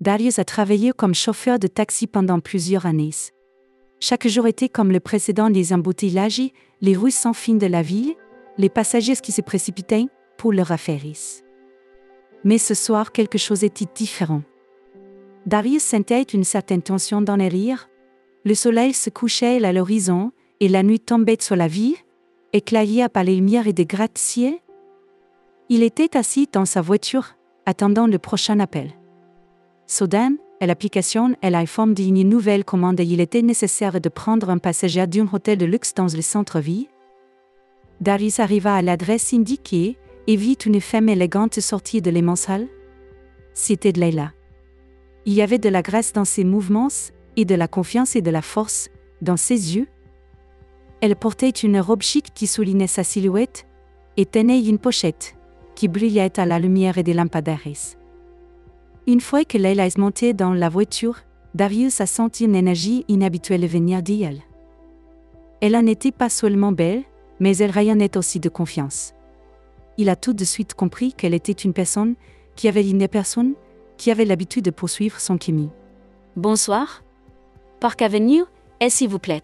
Darius a travaillé comme chauffeur de taxi pendant plusieurs années. Chaque jour était comme le précédent, les embouteillages, les rues sans fin de la ville, les passagers qui se précipitaient pour leur affaires. Mais ce soir, quelque chose était différent. Darius sentait une certaine tension dans les rires. Le soleil se couchait à l'horizon, et la nuit tombait sur la ville, éclairée par les lumières et des gratte-ciel. Il était assis dans sa voiture, attendant le prochain appel. Soudain, l'application elle informe d'une nouvelle commande et il était nécessaire de prendre un passager d'un hôtel de luxe dans le centre-ville. Darius arriva à l'adresse indiquée et vit une femme élégante sortir de l'immense salle. C'était Leila. Il y avait de la grâce dans ses mouvements, et de la confiance et de la force dans ses yeux. Elle portait une robe chic qui soulignait sa silhouette, et tenait une pochette qui brillait à la lumière des lampadaires. Une fois que Leila est montée dans la voiture, Darius a senti une énergie inhabituelle venir d'elle. Elle en était pas seulement belle, mais elle rayonnait aussi de confiance. Il a tout de suite compris qu'elle était une personne qui avait l'habitude de poursuivre son chemin. Bonsoir. Park Avenue, s'il vous plaît.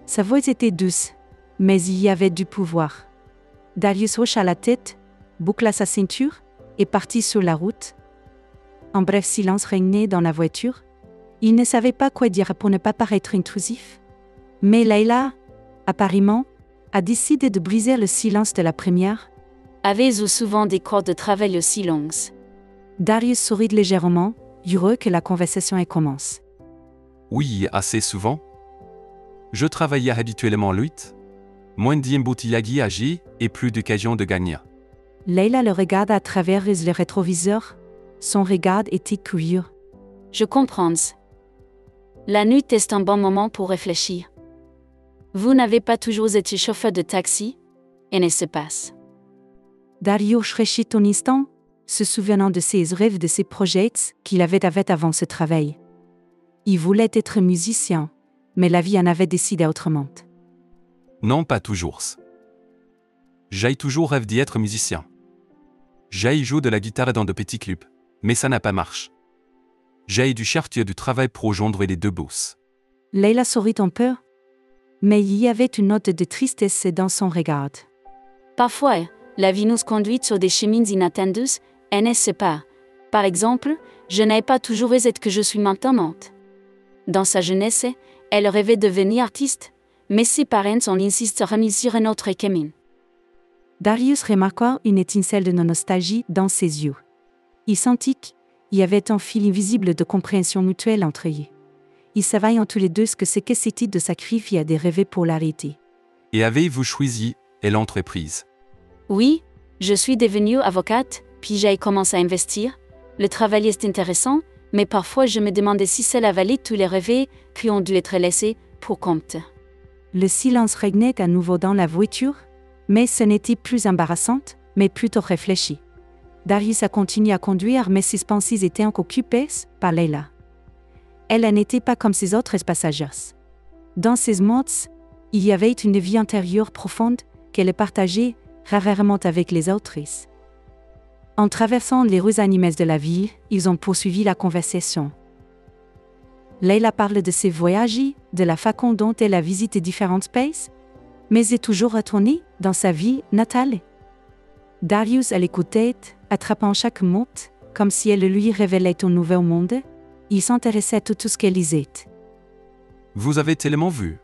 Sa voix était douce, mais il y avait du pouvoir. Darius hocha la tête, boucla sa ceinture, et partit sur la route. Un bref silence régnait dans la voiture. Il ne savait pas quoi dire pour ne pas paraître intrusif. Mais Leila, apparemment, a décidé de briser le silence de la première. Avez-vous souvent des corps de travail aussi longues? Darius sourit légèrement, heureux que la conversation commence. Oui, assez souvent. Je travaillais habituellement 8, moins d'embouteillage agi et plus d'occasions de gagner. Leila le regarda à travers le rétroviseur. Son regard était curieux. Je comprends. La nuit est un bon moment pour réfléchir. Vous n'avez pas toujours été chauffeur de taxi, et ne se passe. Darius réfléchit un instant, se souvenant de ses rêves, de ses projets qu'il avait avant ce travail. Il voulait être musicien, mais la vie en avait décidé autrement. Non, pas toujours. J'ai toujours rêvé d'être musicien. J'ai joué de la guitare dans de petits clubs, mais ça n'a pas marché. J'ai dû chercher du travail pour rejoindre les deux bosses. Leila sourit un peu, mais il y avait une note de tristesse dans son regard. Parfois, la vie nous conduit sur des chemins inattendus, et ne sait pas. Par exemple, je n'ai pas toujours été que je suis maintenant. Dans sa jeunesse, elle rêvait de devenir artiste, mais ses parents ont insisté remis sur un autre chemin. Darius remarqua une étincelle de nostalgie dans ses yeux. Il sentit qu'il y avait un fil invisible de compréhension mutuelle entre eux. Ils savaient tous les deux ce que c'était de sacrifier à des rêves pour l'arrêter. Et avez-vous choisi l'entreprise? Oui, je suis devenue avocate, puis j'ai commencé à investir. Le travail est intéressant, mais parfois je me demandais si cela valait tous les rêves qui ont dû être laissés pour compte. Le silence régnait à nouveau dans la voiture, mais ce n'était plus embarrassant, mais plutôt réfléchi. Darius a continué à conduire, mais ses pensées étaient encore occupées par Leila. Elle n'était pas comme ses autres passagers. Dans ses mondes, il y avait une vie intérieure profonde qu'elle partageait rarement avec les autres. En traversant les rues animées de la ville, ils ont poursuivi la conversation. Leila parle de ses voyages, de la façon dont elle a visité différents pays, mais est toujours retournée dans sa vie natale. Darius l'écoutait, attrapant chaque mot, comme si elle lui révélait un nouveau monde. Il s'intéressait à tout ce qu'elle lisait. Vous avez tellement vu.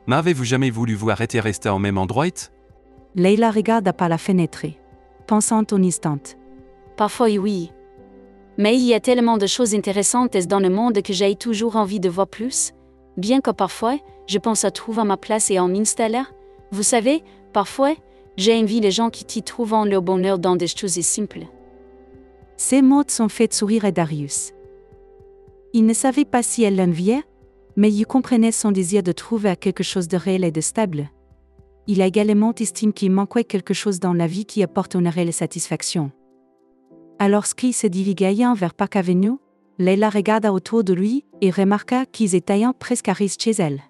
N'avez-vous jamais voulu vous arrêter rester au même endroit? Leila regarda par la fenêtre, pensant un instant. Parfois oui. Mais il y a tellement de choses intéressantes dans le monde que j'ai toujours envie de voir plus, bien que parfois, je pense à trouver ma place et à m'installer. Vous savez, parfois, j'ai envie les gens qui y trouvent leur bonheur dans des choses simples. Ces mots sont fait sourire à Darius. Il ne savait pas si elle l'enviait, mais il comprenait son désir de trouver quelque chose de réel et de stable. Il a également estimé qu'il manquait quelque chose dans la vie qui apporte une réelle satisfaction. Alors qu'il se dirigeait vers Park Avenue, Leila regarda autour de lui et remarqua qu'ils étaient presque arrivés chez elle.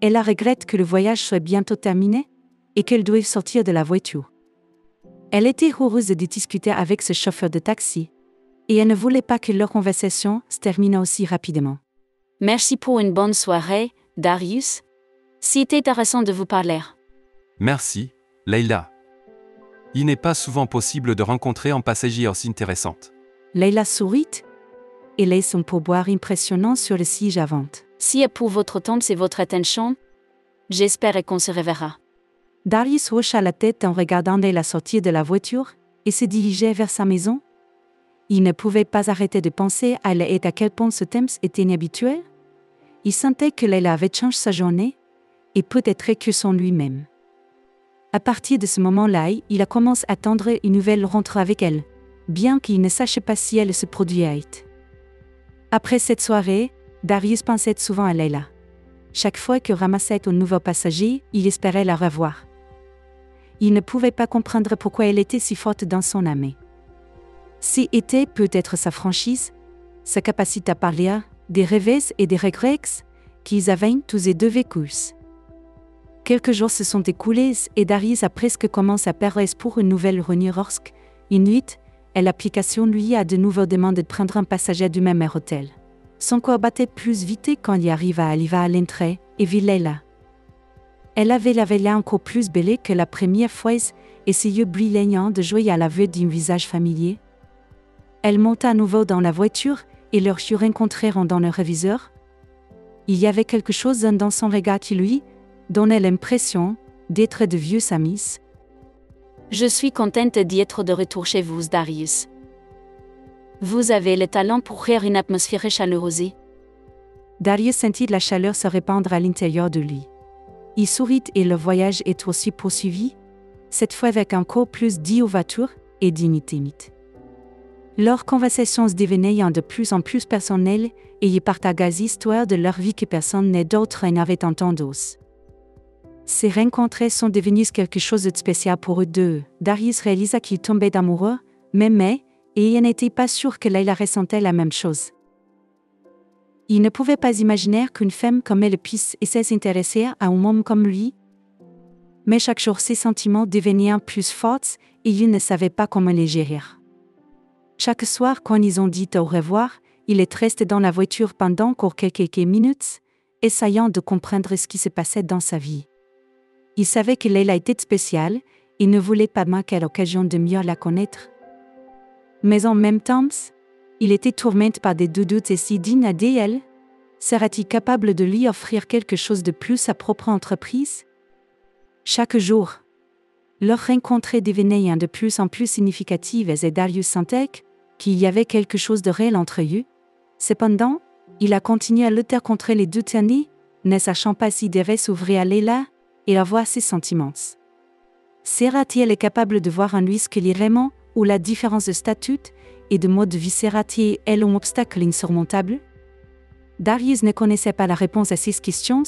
Elle regrette que le voyage soit bientôt terminé et qu'elle doive sortir de la voiture. Elle était heureuse de discuter avec ce chauffeur de taxi. Et elle ne voulait pas que leur conversation se termine aussi rapidement. Merci pour une bonne soirée, Darius. C'était intéressant de vous parler. Merci, Leila. Il n'est pas souvent possible de rencontrer un passager aussi intéressant. Leila sourit et laisse son pourboire impressionnant sur le siège avant. Si pour votre temps et votre attention, j'espère qu'on se reverra. Darius hocha la tête en regardant Leila sortir de la voiture et se dirigeait vers sa maison. Il ne pouvait pas arrêter de penser à elle et à quel point ce thème était inhabituel. Il sentait que Leila avait changé sa journée, et peut-être que son lui-même. À partir de ce moment-là, il a commencé à attendre une nouvelle rencontre avec elle, bien qu'il ne sache pas si elle se produirait. Après cette soirée, Darius pensait souvent à Leila. Chaque fois qu'il ramassait un nouveau passager, il espérait la revoir. Il ne pouvait pas comprendre pourquoi elle était si forte dans son âme. C'était peut-être sa franchise, sa capacité à parler, des revers et des regrets qu'ils avaient tous et deux vécus. Quelques jours se sont écoulés et Darius a presque commencé à perdre espoir une nouvelle rencontre. Une nuit, l'application lui a de nouveau demandé de prendre un passager du même hôtel. Son corps battait plus vite quand il arriva à l'entrée et vit Leila. Elle avait la veille encore plus belle que la première fois et ses yeux brillants de joie à la vue d'un visage familier. Elle monta à nouveau dans la voiture et leurs yeux rencontrèrent dans le réviseur. Il y avait quelque chose dans son regard qui lui donnait l'impression d'être de vieux amis. Je suis contente d'y être de retour chez vous, Darius. Vous avez le talent pour créer une atmosphère chaleureuse. Darius sentit la chaleur se répandre à l'intérieur de lui. Il sourit et le voyage est aussi poursuivi, cette fois avec encore plus d'ouverture et d'intimité. Leurs conversations devenaient de plus en plus personnelles et ils partageaient l'histoire de leur vie que personne d'autre n'avait entendu. Ces rencontres sont devenues quelque chose de spécial pour eux deux. Darius réalisa qu'il tombait amoureux, m'aimait, et il n'était pas sûr que Leila ressentait la même chose. Il ne pouvait pas imaginer qu'une femme comme elle puisse s'intéresser à un homme comme lui. Mais chaque jour ses sentiments devenaient plus forts et il ne savait pas comment les gérer. Chaque soir quand ils ont dit au revoir, il est resté dans la voiture pendant encore quelques minutes, essayant de comprendre ce qui se passait dans sa vie. Il savait que Leila était spéciale, il ne voulait pas manquer l'occasion de mieux la connaître. Mais en même temps, il était tourmenté par des doutes et si digne d'elle, serait-il capable de lui offrir quelque chose de plus sa propre entreprise? Chaque jour, leur rencontre devenait de plus en plus significative et Darius sentait qu'il y avait quelque chose de réel entre eux. Cependant, il a continué à lutter contre les doutes ne sachant pas s'il devait s'ouvrir à Leila et avoir ses sentiments. Serait-il capable de voir en lui ce qu'il est vraiment, ou la différence de statut et de mode de vie serait-il un obstacle insurmontable? Darius ne connaissait pas la réponse à ces questions,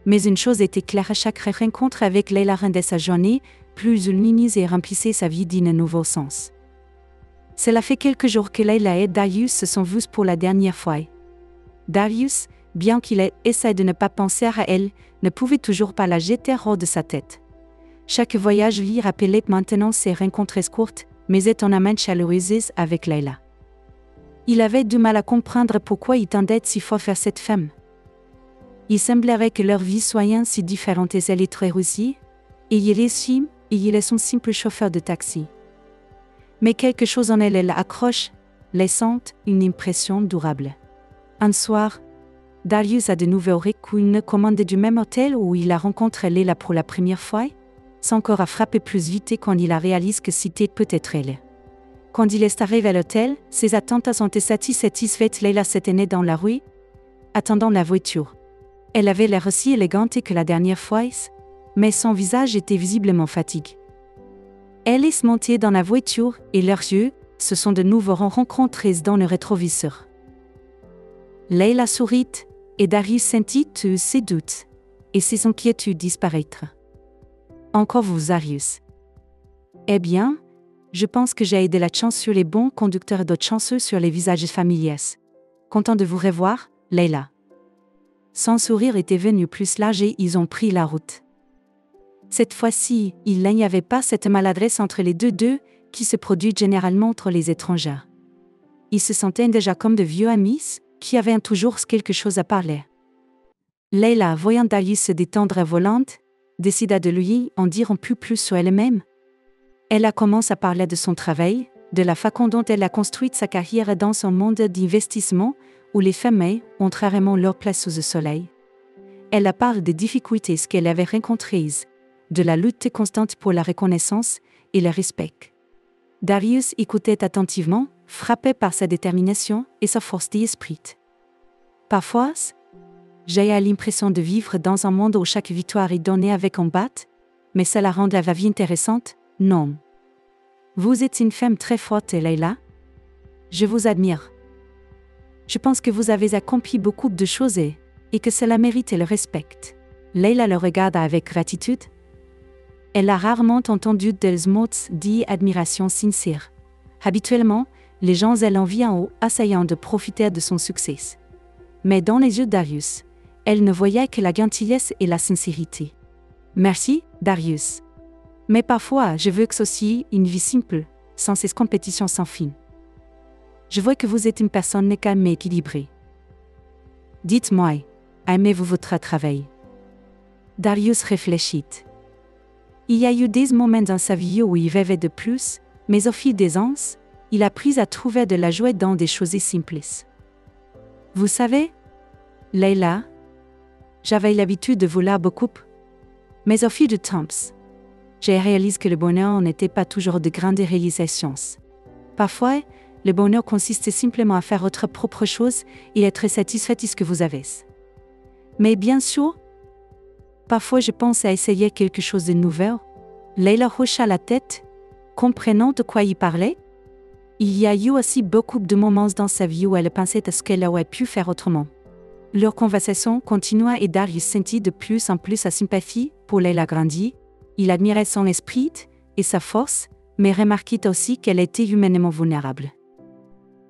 mais une chose était claire, chaque rencontre avec Leila rendait sa journée plus lumineuse et remplissait sa vie d'un nouveau sens. Cela fait quelques jours que Leila et Darius se sont vus pour la dernière fois. Darius, bien qu'il essaie de ne pas penser à elle, ne pouvait toujours pas la jeter hors de sa tête. Chaque voyage lui rappelait maintenant ses rencontres courtes, mais étonnamment chaleureuses avec Leila. Il avait du mal à comprendre pourquoi il tendait si fort vers cette femme. Il semblerait que leur vie soit si différente et elle est très réussie, et il est son simple chauffeur de taxi. Mais quelque chose en elle l'accroche, laissant une impression durable. Un soir, Darius a de nouveau reçu une commande du même hôtel où il a rencontré Leila pour la première fois. Son corps a frappé plus vite quand il a réalisé que c'était peut-être elle. Quand il est arrivé à l'hôtel, ses attentes ont été satisfaites. Leila s'était née dans la rue, attendant la voiture. Elle avait l'air aussi élégante que la dernière fois, mais son visage était visiblement fatigué. Elle est montée dans la voiture et leurs yeux se sont de nouveau rencontrés dans le rétroviseur. Leila sourit et Darius sentit ses doutes et ses inquiétudes disparaître. Encore vous, Darius. Eh bien, je pense que j'ai de la chance sur les bons conducteurs et d'autres chanceux sur les visages familiers. Content de vous revoir, Leila. Son sourire était venu plus large et ils ont pris la route. Cette fois-ci, il n'y avait pas cette maladresse entre les deux qui se produit généralement entre les étrangers. Ils se sentaient déjà comme de vieux amis, qui avaient toujours quelque chose à parler. Leila, voyant Darius se détendre volante, décida de lui en dire un peu plus sur elle-même. Elle a commencé à parler de son travail, de la façon dont elle a construit sa carrière dans un monde d'investissement où les femmes ont rarement leur place sous le soleil. Elle a parlé des difficultés qu'elle avait rencontrées, de la lutte constante pour la reconnaissance et le respect. Darius écoutait attentivement, frappé par sa détermination et sa force d'esprit. Parfois, j'ai l'impression de vivre dans un monde où chaque victoire est donnée avec un bat, mais cela rend la vie intéressante, non. Vous êtes une femme très forte, Leila. Je vous admire. Je pense que vous avez accompli beaucoup de choses et que cela mérite le respect. Leila le regarda avec gratitude. Elle a rarement entendu des mots d'admiration sincère. Habituellement, les gens l'envient en essayant de profiter de son succès. Mais dans les yeux de Darius, elle ne voyait que la gentillesse et la sincérité. Merci, Darius. Mais parfois, je veux que aussi une vie simple, sans ces compétitions sans fin. Je vois que vous êtes une personne calme et équilibrée. Dites-moi, aimez-vous votre travail? Darius réfléchit. Il y a eu des moments dans sa vie où il rêvait de plus, mais au fil des ans, il a appris à trouver de la joie dans des choses simples. Vous savez, Leila, j'avais l'habitude de vouloir beaucoup, mais au fil du temps, j'ai réalisé que le bonheur n'était pas toujours de grandes réalisations. Parfois, le bonheur consiste simplement à faire votre propre chose et être satisfait de ce que vous avez. Mais bien sûr, parfois je pense à essayer quelque chose de nouveau. Leila hocha la tête, comprenant de quoi il parlait. Il y a eu aussi beaucoup de moments dans sa vie où elle pensait à ce qu'elle aurait pu faire autrement. Leur conversation continua et Darius sentit de plus en plus sa sympathie pour Leila grandit. Il admirait son esprit et sa force, mais remarquait aussi qu'elle était humainement vulnérable.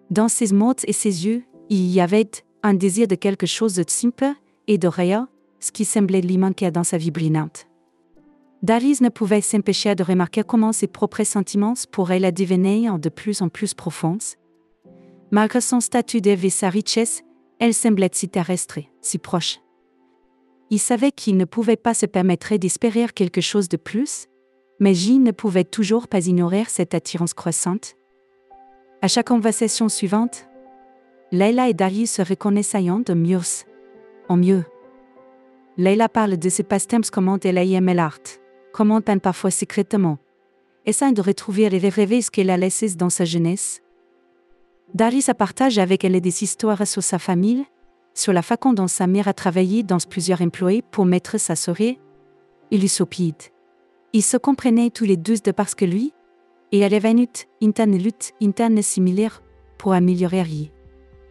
Dans ses mots et ses yeux, il y avait un désir de quelque chose de simple et de réel, ce qui semblait lui manquer dans sa vie brillante. Darius ne pouvait s'empêcher de remarquer comment ses propres sentiments pour elle devenaient de plus en plus profonds. Malgré son statut d'élevé et sa richesse, elle semblait si terrestre, si proche. Il savait qu'il ne pouvait pas se permettre d'espérer quelque chose de plus, mais Jean ne pouvait toujours pas ignorer cette attirance croissante. À chaque conversation suivante, Leila et Darius se reconnaissaient de mieux en mieux. Leila parle de ses passe-temps, comment elle aimait l'art, comment peindre parfois secrètement, essayant de retrouver les rêves qu'elle a laissés dans sa jeunesse. Darius partage avec elle des histoires sur sa famille, sur la façon dont sa mère a travaillé dans plusieurs emplois pour mettre sa soirée. Il lui soupide. Ils se comprenaient tous les deux de parce que lui, et elle avait une lutte interne similaire pour améliorer rien.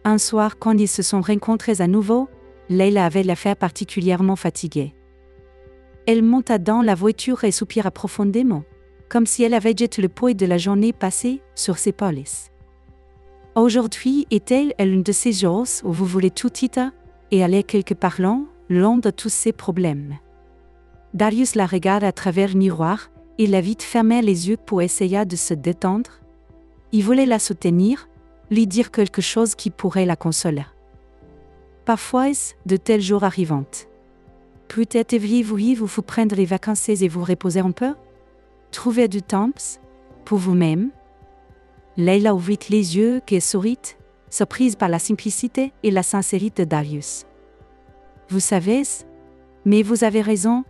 Un soir, quand ils se sont rencontrés à nouveau, Leila avait l'affaire particulièrement fatiguée. Elle monta dans la voiture et soupira profondément, comme si elle avait jeté le poids de la journée passée sur ses épaules. Aujourd'hui est-elle l'une de ces jours où vous voulez tout quitter et aller quelque part loin de tous ces problèmes. Darius la regarde à travers le miroir et la vite fermer les yeux pour essayer de se détendre. Il voulait la soutenir, lui dire quelque chose qui pourrait la consoler. Parfois, de tels jours arrivent. Peut-être devriez-vous prendre les vacances et vous reposer un peu? Trouver du temps pour vous-même. Leila ouvrit les yeux et sourit, surprise par la simplicité et la sincérité de Darius. Vous savez, mais vous avez raison.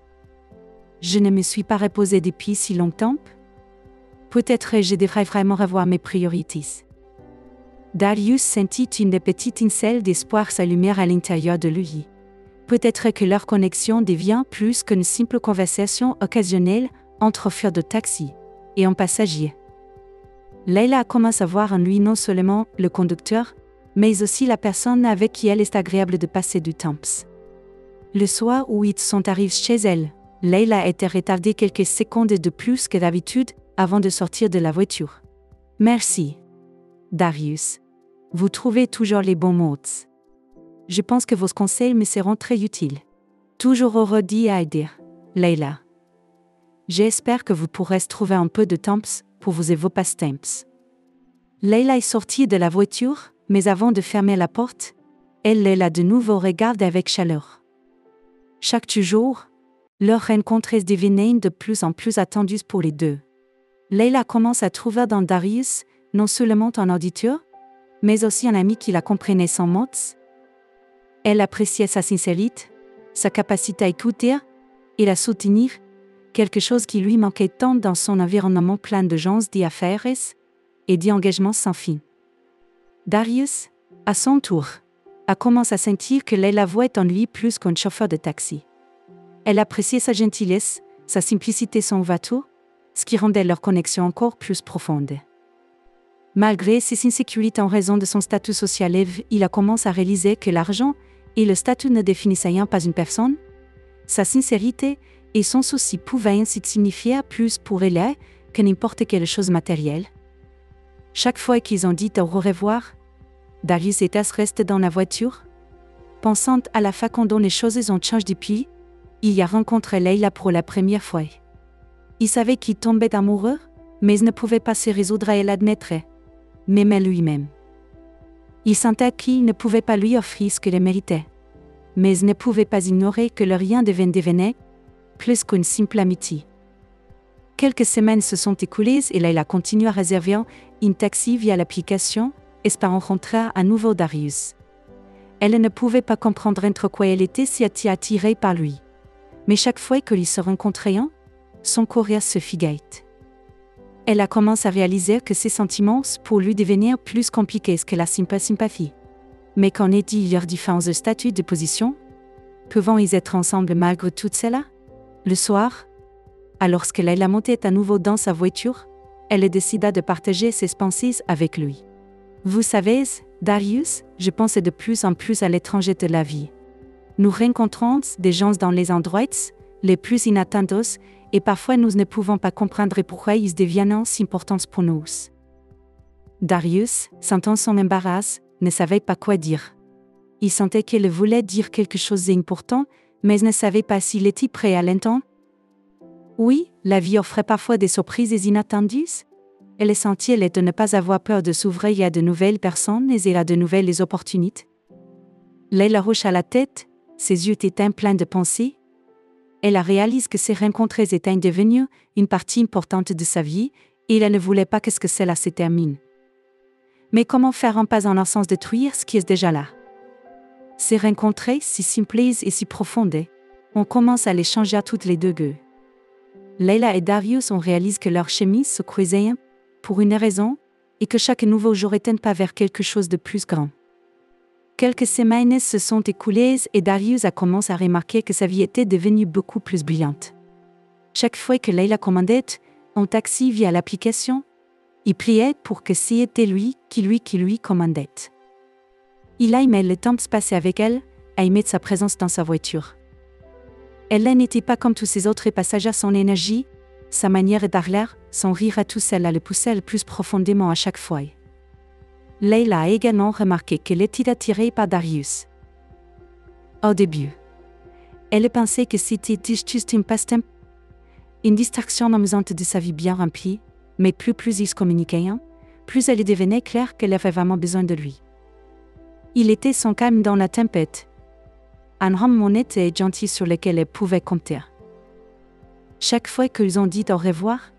Je ne me suis pas reposée depuis si longtemps. Peut-être je devrais vraiment revoir mes priorités. Darius sentit une petite étincelle d'espoir s'allumer à l'intérieur de lui. Peut-être que leur connexion devient plus qu'une simple conversation occasionnelle entre chauffeur de taxi et un passager. Leila commence à voir en lui non seulement le conducteur, mais aussi la personne avec qui elle est agréable de passer du temps. Le soir où ils sont arrivés chez elle, Leila était retardée quelques secondes de plus que d'habitude avant de sortir de la voiture. Merci, Darius. Vous trouvez toujours les bons mots. Je pense que vos conseils me seront très utiles. Toujours heureux d'y aider, Leila. J'espère que vous pourrez trouver un peu de temps pour vous et vos passe-temps. Leila est sortie de la voiture, mais avant de fermer la porte, elle Leila de nouveau regarde avec chaleur. Chaque jour, leur rencontre devenait de plus en plus attendue pour les deux. Leila commence à trouver dans Darius non seulement un auditeur, mais aussi un ami qui la comprenait sans mots. Elle appréciait sa sincérité, sa capacité à écouter et à soutenir, quelque chose qui lui manquait tant dans son environnement plein de gens d'affaires et d'engagements sans fin. Darius, à son tour, a commencé à sentir que Leila voyait en lui plus qu'un chauffeur de taxi. Elle appréciait sa gentillesse, sa simplicité son ouverture, ce qui rendait leur connexion encore plus profonde. Malgré ses insécurités en raison de son statut social élevé, il a commencé à réaliser que l'argent et le statut ne définissaient pas une personne. Sa sincérité et son souci pouvaient ainsi signifier plus pour elle que n'importe quelle chose matérielle. Chaque fois qu'ils ont dit au revoir, Darius était resté dans la voiture, pensant à la façon dont les choses ont changé depuis. Il a rencontré Leila pour la première fois. Il savait qu'il tombait amoureux, mais il ne pouvait pas se résoudre à l'admettre, même à lui-même. Il sentait qu'il ne pouvait pas lui offrir ce qu'il méritait, mais il ne pouvait pas ignorer que le rien devenait plus qu'une simple amitié. Quelques semaines se sont écoulées et Leila continue à réserver un taxi via l'application, espérant rencontrer à nouveau Darius. Elle ne pouvait pas comprendre entre quoi elle était si attirée par lui. Mais chaque fois qu'ils se rencontraient, son cœur se figeait. Elle a commencé à réaliser que ses sentiments pour lui devenaient plus compliqués que la simple sympathie. Mais qu'en est-il leurs différents statuts de position? Pouvant-ils être ensemble malgré tout cela? Le soir, alors qu'elle a monté à nouveau dans sa voiture, elle décida de partager ses pensées avec lui. Vous savez, Darius, je pense de plus en plus à l'étranger de la vie. Nous rencontrons des gens dans les endroits les plus inattendus et parfois nous ne pouvons pas comprendre pourquoi ils deviennent si importants pour nous. Darius, sentant son embarras, ne savait pas quoi dire. Il sentait qu'elle voulait dire quelque chose d'important, mais ne savait pas s'il était prêt à l'entendre. Oui, la vie offrait parfois des surprises inattendues. Elle sentait de ne pas avoir peur de s'ouvrir à de nouvelles personnes et à de nouvelles opportunités. Leila hocha la tête, ses yeux étaient pleins de pensées. Elle a réalisé que ces rencontres étaient devenues une partie importante de sa vie et elle ne voulait pas que cela se termine. Mais comment faire un pas en sens détruire ce qui est déjà là? Ces rencontres, si simples et si profondes, on commence à les changer à toutes les deux. Leila et Darius ont réalisé que leurs chemises se croisaient pour une raison et que chaque nouveau jour était un pas vers quelque chose de plus grand. Quelques semaines se sont écoulées et Darius a commencé à remarquer que sa vie était devenue beaucoup plus brillante. Chaque fois que Leila commandait un taxi via l'application, il priait pour que c'était lui qui commandait. Il a aimé le temps passé avec elle, a aimé sa présence dans sa voiture. Elle n'était pas comme tous ses autres passagers, son énergie, sa manière de parler, son rire à tout cela le poussait le plus profondément à chaque fois. Leila a également remarqué qu'elle était attirée par Darius. Au début, elle pensait que c'était juste un passe-temps, une distraction amusante de sa vie bien remplie, mais plus ils se communiquaient, plus elle devenait claire qu'elle avait vraiment besoin de lui. Il était son calme dans la tempête, un homme honnête et gentil sur lequel elle pouvait compter. Chaque fois qu'ils ont dit au revoir,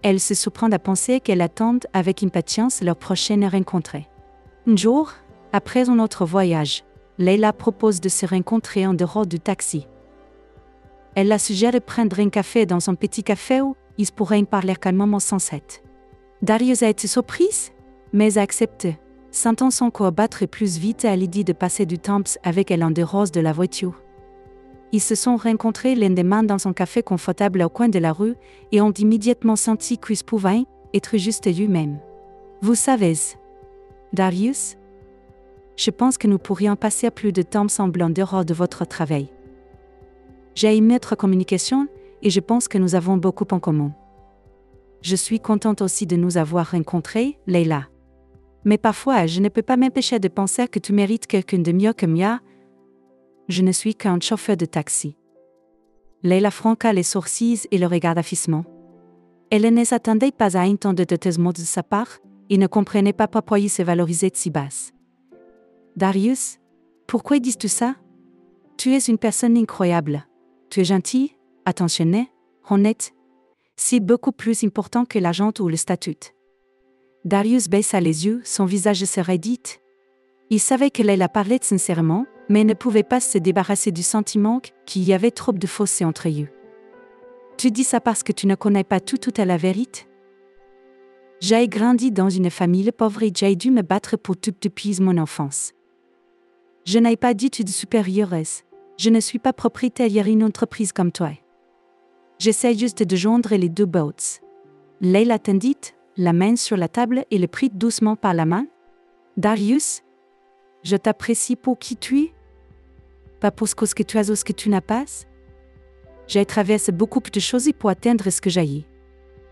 elle se surprend à penser qu'elle attend avec impatience leur prochaine rencontre. Un jour, après un autre voyage, Leila propose de se rencontrer en dehors du taxi. Elle la suggère de prendre un café dans son petit café où ils pourraient parler calmement sans cesse. Darius a été surprise, mais a accepté, sentant son corps battre plus vite à l'idée de passer du temps avec elle en dehors de la voiture. Ils se sont rencontrés l'endemain dans un café confortable au coin de la rue et ont immédiatement senti qu'ils pouvaient être juste lui-même. Vous savez, Darius, je pense que nous pourrions passer plus de temps ensemble en dehors de votre travail. J'ai aimé notre communication et je pense que nous avons beaucoup en commun. Je suis contente aussi de nous avoir rencontrés, Leila. Mais parfois, je ne peux pas m'empêcher de penser que tu mérites quelqu'un de mieux que moi. Je ne suis qu'un chauffeur de taxi. Leila fronça les sourcils et le regarda fixement. Elle ne s'attendait pas à un ton de détestement de sa part, et ne comprenaient pas pourquoi ils se valorisaient si basse. Darius, pourquoi dis-tu ça? Tu es une personne incroyable. Tu es gentil, attentionné, honnête. C'est beaucoup plus important que l'argent ou le statut. Darius baissa les yeux, son visage se raidit. Il savait que Leila parlait sincèrement, mais ne pouvait pas se débarrasser du sentiment qu'il y avait trop de fossé entre eux. Tu dis ça parce que tu ne connais pas tout à la vérité? J'ai grandi dans une famille pauvre et j'ai dû me battre pour tout depuis mon enfance. Je n'ai pas d'études supérieures. Je ne suis pas propriétaire d'une entreprise comme toi. J'essaie juste de joindre les deux bouts. Leila tendit la main sur la table et le prit doucement par la main. Darius, je t'apprécie pour qui tu es. Pas pour ce que tu as ou ce que tu n'as pas. J'ai traversé beaucoup de choses pour atteindre ce que j'ai.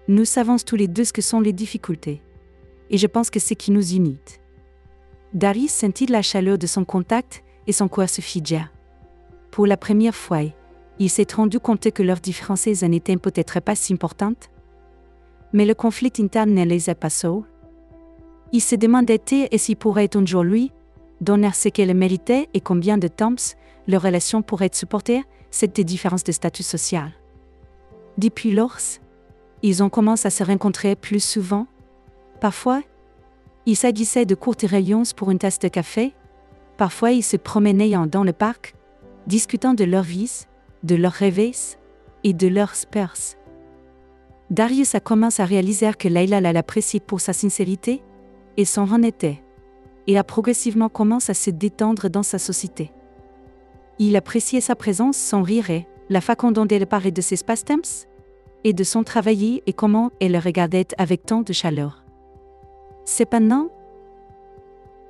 Nous savons tous les deux ce que sont les difficultés. Et je pense que c'est ce qui nous unit. Darius sentit la chaleur de son contact et son cœur se figea. Pour la première fois, il s'est rendu compte que leurs différences n'étaient peut-être pas si importantes. Mais le conflit interne ne les a pas sauts. Il se demandait s'il pourrait un jour lui donner ce qu'elle méritait et combien de temps leur relation pourrait supporter cette différence de statut social. Depuis lors, ils ont commencé à se rencontrer plus souvent. Parfois, il s'agissait de courtes réunions pour une tasse de café. Parfois, ils se promenaient dans le parc, discutant de leur vie, de leurs rêves et de leurs peurs. Darius a commencé à réaliser que Leila l'appréciait pour sa sincérité et son honnêteté, et a progressivement commencé à se détendre dans sa société. Il appréciait sa présence, son rire et la façon dont elle parlait de ses passe-temps et de son travail et comment elle le regardait avec tant de chaleur. Cependant,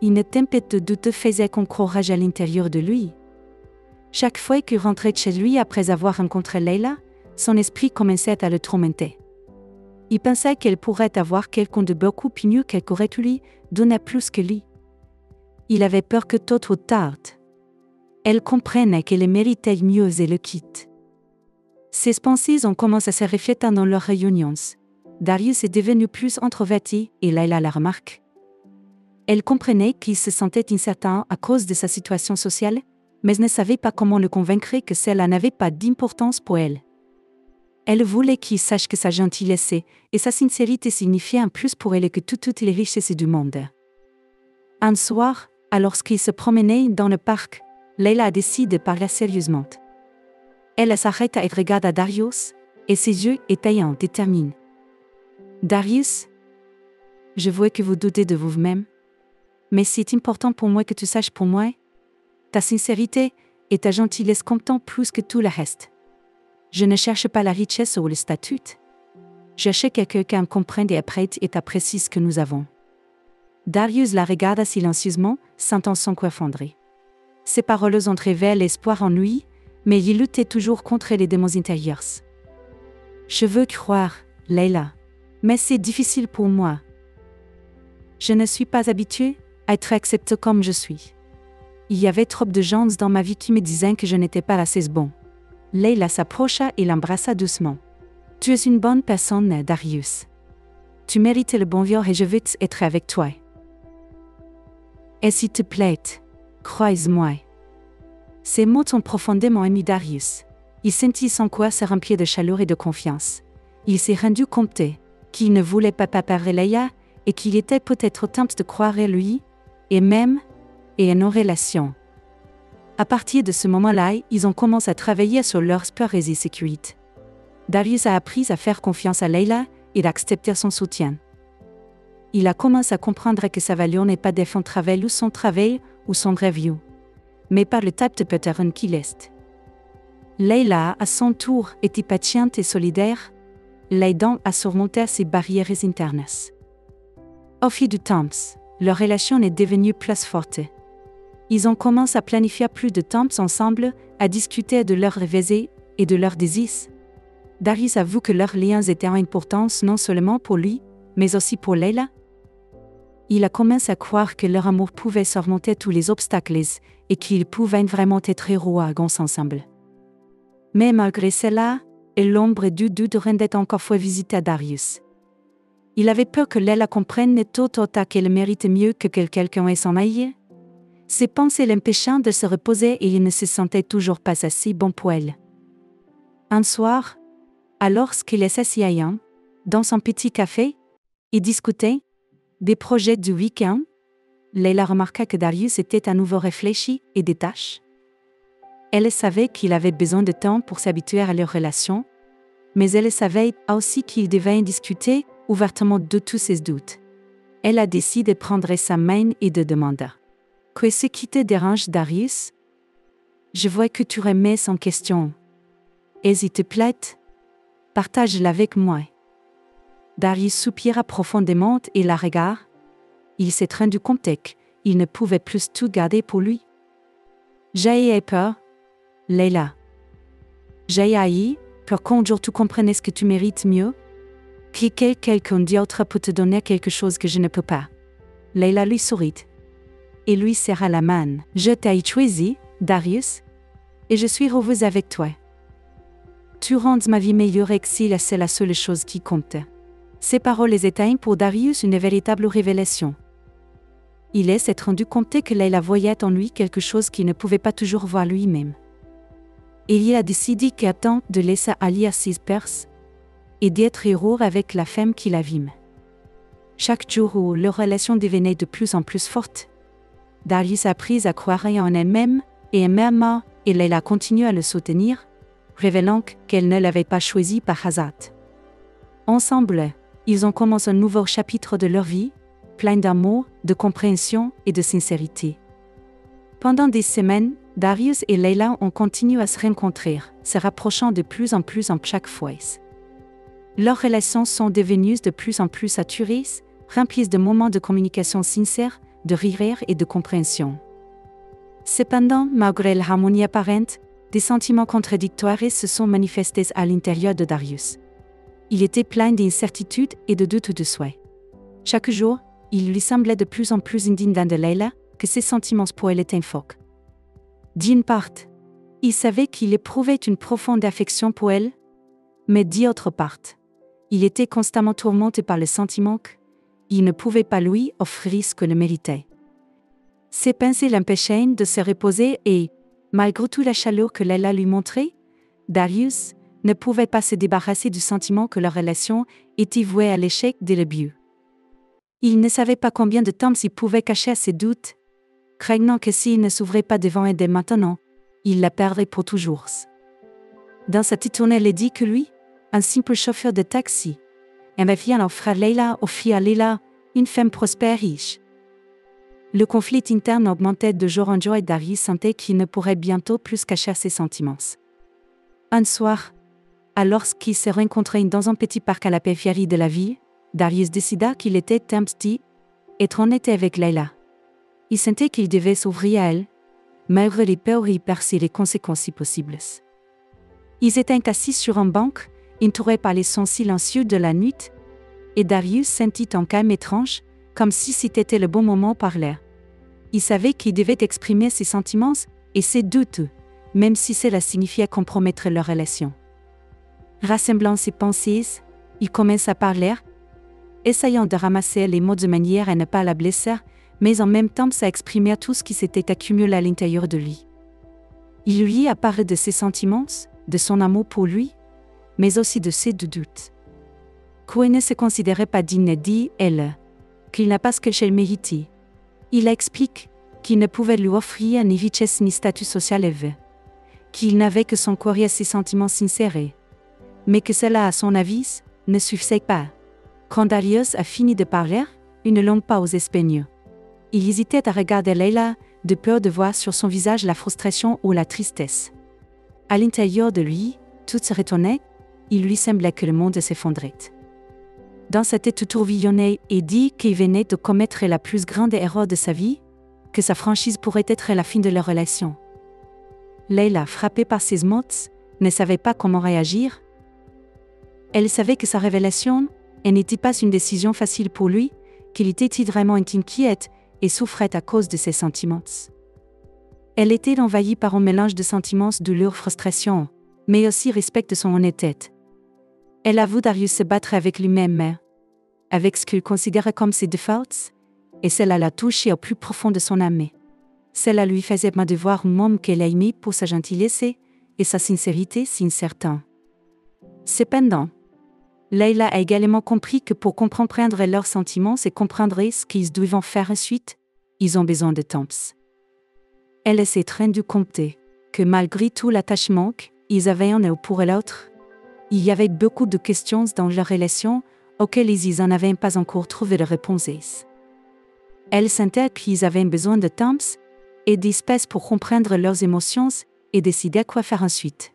une tempête de doute faisait courage à l'intérieur de lui. Chaque fois qu'il rentrait chez lui après avoir rencontré Leila, son esprit commençait à le tourmenter. Il pensait qu'elle pourrait avoir quelqu'un de beaucoup mieux qu'elle aurait lui, donner plus que lui. Il avait peur que tôt ou tard, elle comprenne qu'elle méritait mieux et le quitte. Ses pensées ont commencé à se refléter dans leurs réunions. Darius est devenu plus introverti et Leila la remarque. Elle comprenait qu'il se sentait incertain à cause de sa situation sociale, mais ne savait pas comment le convaincre que cela n'avait pas d'importance pour elle. Elle voulait qu'il sache que sa gentillesse et sa sincérité signifiaient un plus pour elle que toutes les richesses du monde. Un soir, alors qu'ils se promenaient dans le parc, Leila a décidé de parler sérieusement. Elle s'arrête et regarde Darius, et ses yeux étaient déterminés. Darius, je vois que vous doutez de vous-même, mais c'est important pour moi que tu saches pour moi. Ta sincérité et ta gentillesse comptent plus que tout le reste. Je ne cherche pas la richesse ou le statut. Je cherche que quelqu'un comprenne et apprête et apprécie ce que nous avons. Darius la regarda silencieusement, sentant son cœur fondre. Ces paroles ont révélé l'espoir en lui, mais il luttait toujours contre les démons intérieurs. Je veux croire, Leila, mais c'est difficile pour moi. Je ne suis pas habituée à être acceptée comme je suis. Il y avait trop de gens dans ma vie qui me disaient que je n'étais pas assez bon. Leila s'approcha et l'embrassa doucement. Tu es une bonne personne, Darius. Tu mérites le bon vieux et je veux être avec toi. Et s'il te plaît, croise-moi. Ces mots ont profondément ému Darius. Il sentit son cœur se remplir de chaleur et de confiance. Il s'est rendu compte qu'il ne voulait pas perdre Leila et qu'il était peut-être temps de croire en lui, et même, et en nos relations. À partir de ce moment-là, ils ont commencé à travailler sur leurs peurs et insécurités. Darius a appris à faire confiance à Leila et à accepter son soutien. Il a commencé à comprendre que sa valeur n'est pas défendre travail ou son travail ou son rêve, mais par le type de pattern qu'il est. Leila, à son tour, était patiente et solidaire, l'aidant à surmonter ses barrières internes. Au fil du temps, leur relation est devenue plus forte. Ils ont commencé à planifier plus de temps ensemble, à discuter de leurs rêves et de leurs désirs. Darius avoue que leurs liens étaient importants non seulement pour lui, mais aussi pour Leila. Il a commencé à croire que leur amour pouvait surmonter tous les obstacles et qu'ils pouvaient vraiment être heureux ensemble. Mais malgré cela, l'ombre du doute rendait encore fois visite à Darius. Il avait peur que Leila comprenne tôt ou tard qu'elle méritait mieux que quelqu'un et s'en aille. Ses pensées l'empêchant de se reposer et il ne se sentait toujours pas assez bon pour elle. Un soir, alors qu'il s'asseyait dans son petit café, et discutait des projets du week-end, Leila remarqua que Darius était à nouveau réfléchi et détaché. Elle savait qu'il avait besoin de temps pour s'habituer à leur relation, mais elle savait aussi qu'il devait discuter ouvertement de tous ses doutes. Elle a décidé de prendre sa main et de demander « Qu'est-ce qui te dérange, Darius? Je vois que tu remets sans question. Et s'il te plaît, partage-la avec moi. » Darius soupira profondément et la regarda. Il s'est rendu compte qu'il ne pouvait plus tout garder pour lui. J'ai peur, Leila. J'ai peur qu'un jour tu comprennes ce que tu mérites mieux, que quelqu'un d'autre peut te donner quelque chose que je ne peux pas. Leila lui sourit et lui serra la main. Je t'ai choisi, Darius, et je suis heureuse avec toi. Tu rends ma vie meilleure et c'est la seule chose qui compte. Ces paroles étaient pour Darius une véritable révélation. Il s'est rendu compte que Leila voyait en lui quelque chose qu'il ne pouvait pas toujours voir lui-même. Et il a décidé qu'à temps de laisser aller ses peurs et d'être heureux avec la femme qu'il aime. Chaque jour où leur relation devenait de plus en plus forte, Darius a appris à croire en elle-même et même et Leila continue à le soutenir, révélant qu'elle ne l'avait pas choisi par hasard. Ensemble, ils ont commencé un nouveau chapitre de leur vie, plein d'amour, de compréhension et de sincérité. Pendant des semaines, Darius et Leila ont continué à se rencontrer, se rapprochant de plus en chaque fois. Leurs relations sont devenues de plus en plus saturées, remplies de moments de communication sincère, de rire et de compréhension. Cependant, malgré l'harmonie apparente, des sentiments contradictoires se sont manifestés à l'intérieur de Darius. Il était plein d'incertitude et de doute de soi. Chaque jour, il lui semblait de plus en plus indigne de Leila, que ses sentiments pour elle étaient forts. D'une part, il savait qu'il éprouvait une profonde affection pour elle, mais d'autre part, il était constamment tourmenté par le sentiment qu'il ne pouvait pas lui offrir ce qu'elle méritait. Ses pensées l'empêchaient de se reposer et, malgré toute la chaleur que Leila lui montrait, Darius ne pouvait pas se débarrasser du sentiment que leur relation était vouée à l'échec dès le début. Il ne savait pas combien de temps il pouvait cacher ses doutes, craignant que s'il ne s'ouvrait pas devant elle dès maintenant, il la perdrait pour toujours. Dans sa titournelle, elle dit que lui, un simple chauffeur de taxi, avait fait un frère Leila offrit à Leila, une femme prospère riche. Le conflit interne augmentait de jour en jour et Darius sentait qu'il ne pourrait bientôt plus cacher ses sentiments. Un soir, alors qu'ils se rencontraient dans un petit parc à la périphérie de la ville, Darius décida qu'il était temps d'être honnête avec Leila. Il sentait qu'il devait s'ouvrir à elle, malgré les peurs et percer les conséquences si possibles. Ils étaient assis sur un banc, entourés par les sons silencieux de la nuit, et Darius sentit un calme étrange, comme si c'était le bon moment pour parler. Il savait qu'il devait exprimer ses sentiments et ses doutes, même si cela signifiait compromettre leur relation. Rassemblant ses pensées, il commence à parler, essayant de ramasser les mots de manière à ne pas la blesser, mais en même temps à exprimer tout ce qui s'était accumulé à l'intérieur de lui. Il lui a parlé de ses sentiments, de son amour pour lui, mais aussi de ses doutes. Qu'il ne se considérait pas digne d'elle, qu'il n'a pas ce qu'elle méritait. Il explique qu'il ne pouvait lui offrir ni richesse ni statut social élevé, qu'il n'avait que son cœur et ses sentiments sincères, mais que cela, à son avis, ne suffisait pas. Quand Darius a fini de parler, une longue pause espaigne. Il hésitait à regarder Leila, de peur de voir sur son visage la frustration ou la tristesse. À l'intérieur de lui, tout se retournait, il lui semblait que le monde s'effondrait. Dans sa tête tourbillonnée, il dit qu'il venait de commettre la plus grande erreur de sa vie, que sa franchise pourrait être la fin de leur relation. Leila, frappée par ces mots, ne savait pas comment réagir. Elle savait que sa révélation n'était pas une décision facile pour lui, qu'il était vraiment inquiète et souffrait à cause de ses sentiments. Elle était envahie par un mélange de sentiments, douleur, frustration, mais aussi respect de son honnêteté. Elle avoue Darius se battre avec lui-même, mais avec ce qu'il considérait comme ses défauts, et cela l'a touché au plus profond de son âme. Cela lui faisait mal de voir un homme qu'elle aimait pour sa gentillesse et sa sincérité si certaine. Cependant, Leila a également compris que pour comprendre leurs sentiments et comprendre ce qu'ils devaient faire ensuite, ils ont besoin de temps. Elle s'est rendue compte que malgré tout l'attachement qu'ils avaient un pour l'autre, il y avait beaucoup de questions dans leur relation auxquelles ils n'en avaient pas encore trouvé de réponses. Elle sentait qu'ils avaient besoin de temps et d'espace pour comprendre leurs émotions et décider quoi faire ensuite.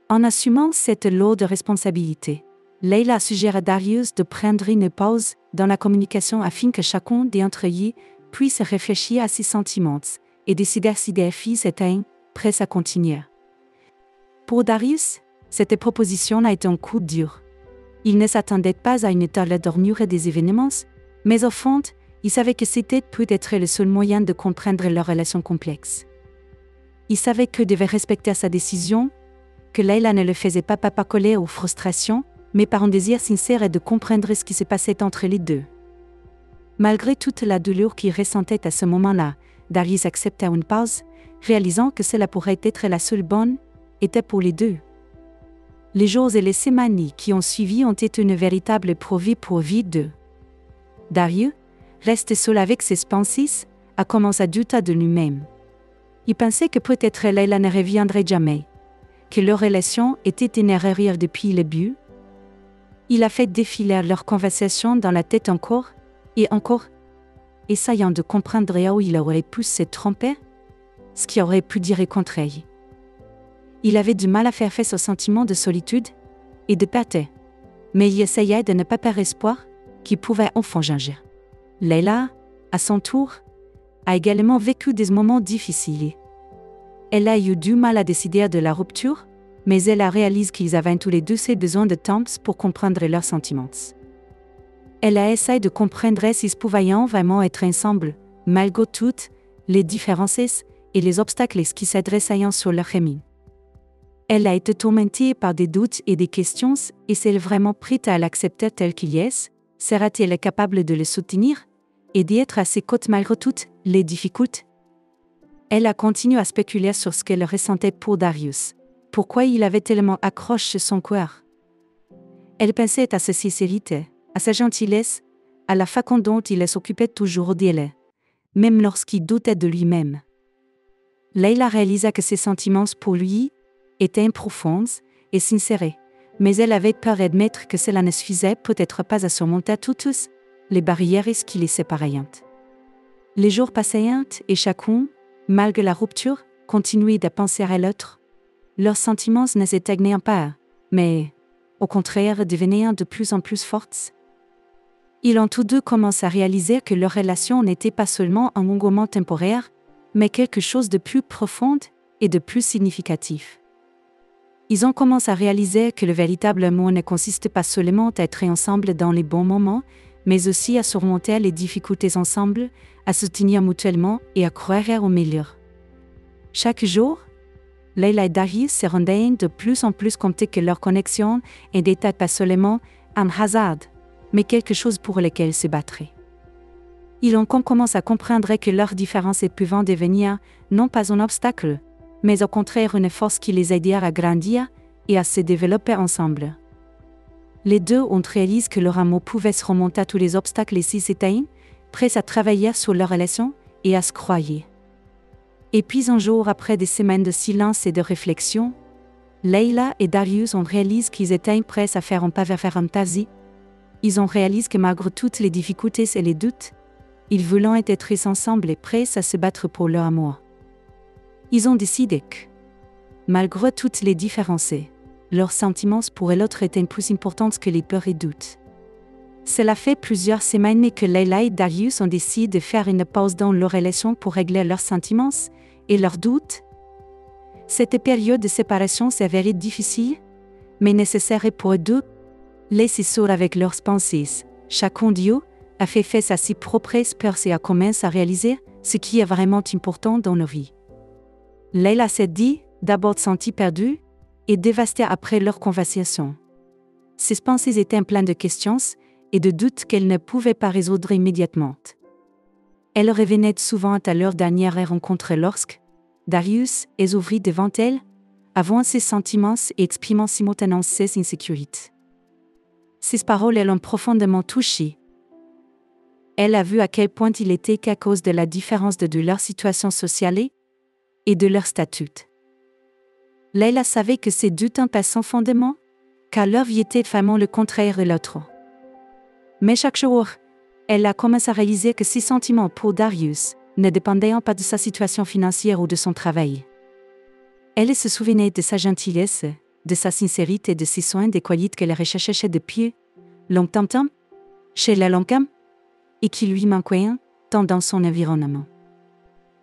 En assumant cette lourde responsabilité, Leila suggère à Darius de prendre une pause dans la communication afin que chacun d'entre eux puisse réfléchir à ses sentiments et décider si des filles étaient prêtes à continuer. Pour Darius, cette proposition a été un coup dur. Il ne s'attendait pas à une telle tournure des événements, mais au fond, il savait que c'était peut-être le seul moyen de comprendre leur relation complexe. Il savait qu'il devait respecter sa décision, que Leila ne le faisait pas par colère ou frustration, mais par un désir sincère de comprendre ce qui se passait entre les deux. Malgré toute la douleur qu'il ressentait à ce moment-là, Darius accepta une pause, réalisant que cela pourrait être la seule bonne était pour les deux. Les jours et les semaines qui ont suivi ont été une véritable épreuve pour vie d'eux. Darius, resté seul avec ses pensées, a commencé à douter de lui-même. Il pensait que peut-être Leila ne reviendrait jamais, que leur relation était une erreur depuis le début. Il a fait défiler leur conversation dans la tête encore, essayant de comprendre où il aurait pu se tromper, ce qu'il aurait pu dire contre elle. Il avait du mal à faire face au sentiment de solitude et de perte, mais il essayait de ne pas perdre espoir qu'il pouvait enfin changer. Leila, à son tour, a également vécu des moments difficiles. Elle a eu du mal à décider de la rupture, mais elle a réalisé qu'ils avaient tous les deux besoin de temps pour comprendre leurs sentiments. Elle a essayé de comprendre s'ils pouvaient vraiment être ensemble, malgré toutes les différences et les obstacles qui s'adressaient sur leur chemin. Elle a été tourmentée par des doutes et des questions, et s'est vraiment prête à l'accepter tel qu'il est, sera-t-elle capable de le soutenir et d'être à ses côtés malgré toutes les difficultés? Elle a continué à spéculer sur ce qu'elle ressentait pour Darius. Pourquoi il avait tellement accroché son cœur? Elle pensait à sa sincérité, à sa gentillesse, à la façon dont il s'occupait toujours d'elle, même lorsqu'il doutait de lui-même. Leila réalisa que ses sentiments pour lui étaient profonds et sincères, mais elle avait peur d'admettre que cela ne suffisait peut-être pas à surmonter toutes les barrières qui les séparaient. Les jours passaient et chacun, malgré la rupture, continuait de penser à l'autre. Leurs sentiments ne s'éteignaient pas, mais, au contraire, devenaient de plus en plus forts. Ils ont tous deux commencé à réaliser que leur relation n'était pas seulement un engouement temporaire, mais quelque chose de plus profond et de plus significatif. Ils ont commencé à réaliser que le véritable amour ne consiste pas seulement à être ensemble dans les bons moments, mais aussi à surmonter les difficultés ensemble, à se soutenir mutuellement et à croire au meilleur. Chaque jour, Leila et Darius se rendaient de plus en plus compte que leur connexion n'était pas seulement un hasard, mais quelque chose pour lequel se battre. Ils ont commencé à comprendre que leurs différences pouvaient devenir non pas un obstacle, mais au contraire une force qui les aidait à grandir et à se développer ensemble. Les deux ont réalisé que leur amour pouvait se remonter à tous les obstacles et s'ils étaient prêts à travailler sur leur relation et à se croire. Et puis un jour après des semaines de silence et de réflexion, Leila et Darius ont réalisé qu'ils étaient prêts à faire un pas vers un tazi. Ils ont réalisé que malgré toutes les difficultés et les doutes, ils voulaient être ensemble et prêts à se battre pour leur amour. Ils ont décidé que, malgré toutes les différences, leurs sentiments pour l'autre étaient plus importants que les peurs et doutes. Cela fait plusieurs semaines que Leila et Darius ont décidé de faire une pause dans leur relation pour régler leurs sentiments et leurs doutes. Cette période de séparation s'est avérée difficile, mais nécessaire pour eux deux. Laissés seuls avec leurs pensées, chacun d'eux a fait face à ses propres peurs et a commencé à réaliser ce qui est vraiment important dans nos vies. Leila s'est dit, d'abord sentie perdue et dévastée après leur conversation. Ses pensées étaient pleines de questions, et de doutes qu'elle ne pouvait pas résoudre immédiatement. Elle revenait souvent à leur dernière rencontre lorsque Darius est ouvrit devant elle, avouant ses sentiments et exprimant simultanément ses insécurités. Ces paroles l'ont profondément touchée. Elle a vu à quel point il était qu'à cause de la différence de leur situation sociale et de leur statut. Layla savait que ces doutes n'ont pas sans fondement, car leur vie était vraiment le contraire de l'autre. Mais chaque jour, elle a commencé à réaliser que ses sentiments pour Darius ne dépendaient pas de sa situation financière ou de son travail. Elle se souvenait de sa gentillesse, de sa sincérité et de ses soins, des qualités qu'elle recherchait depuis longtemps chez la longue et qui lui manquaient tant dans son environnement.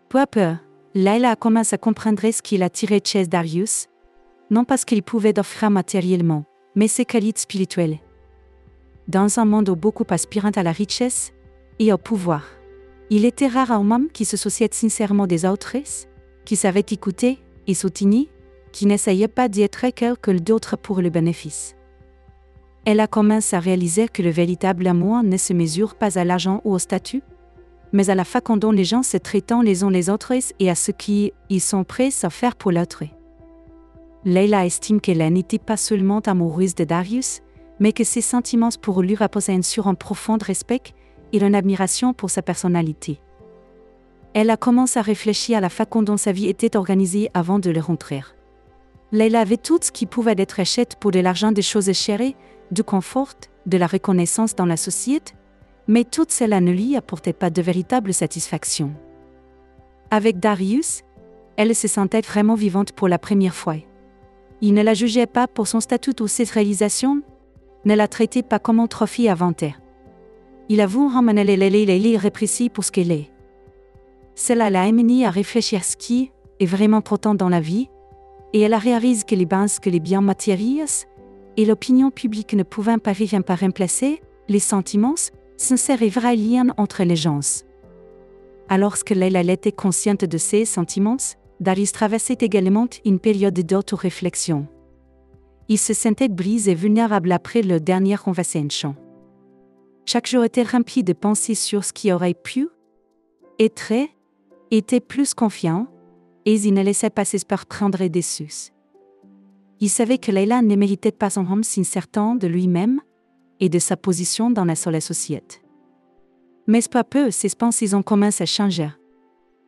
Peu à peu, Layla a commencé à comprendre ce qu'il attirait chez Darius, non pas ce qu'il pouvait offrir matériellement, mais ses qualités spirituelles. Dans un monde beaucoup aspirant à la richesse et au pouvoir, il était rare un homme qui se souciait sincèrement des autres, qui savait écouter et soutenir, qui n'essayait pas d'être quelque d'autre pour le bénéfice. Elle a commencé à réaliser que le véritable amour ne se mesure pas à l'argent ou au statut, mais à la façon dont les gens se traitent les uns les autres et à ce qu'ils sont prêts à faire pour l'autre. Layla estime qu'elle n'était pas seulement amoureuse de Darius, mais que ses sentiments pour lui reposaient sur un profond respect et une admiration pour sa personnalité. Elle a commencé à réfléchir à la façon dont sa vie était organisée avant de le rencontrer. Layla avait tout ce qui pouvait être acheté pour de l'argent, des choses chères, du confort, de la reconnaissance dans la société, mais tout cela ne lui apportait pas de véritable satisfaction. Avec Darius, elle se sentait vraiment vivante pour la première fois. Il ne la jugeait pas pour son statut ou ses réalisations, ne la traitait pas comme un trophée à vanter. Il avoue ramener les réprécis pour ce qu'elle est. Cela l'a amenée à réfléchir à ce qui est vraiment important dans la vie, et elle a réalisé que les biens matériels et l'opinion publique ne pouvaient pas remplacer les sentiments sincères et vrais liens entre les gens. Alors que Layla était consciente de ses sentiments, Darius traversait également une période d'auto-réflexion. Il se sentait brisé et vulnérable après leur dernière conversation. Chaque jour était rempli de pensées sur ce qui aurait pu être, était plus confiant, et il ne laissait pas s'espérer prendre déçus. Il savait que Layla ne méritait pas un homme sincère de lui-même et de sa position dans la société. Mais peu à peu, ses pensées ont commencé à changer.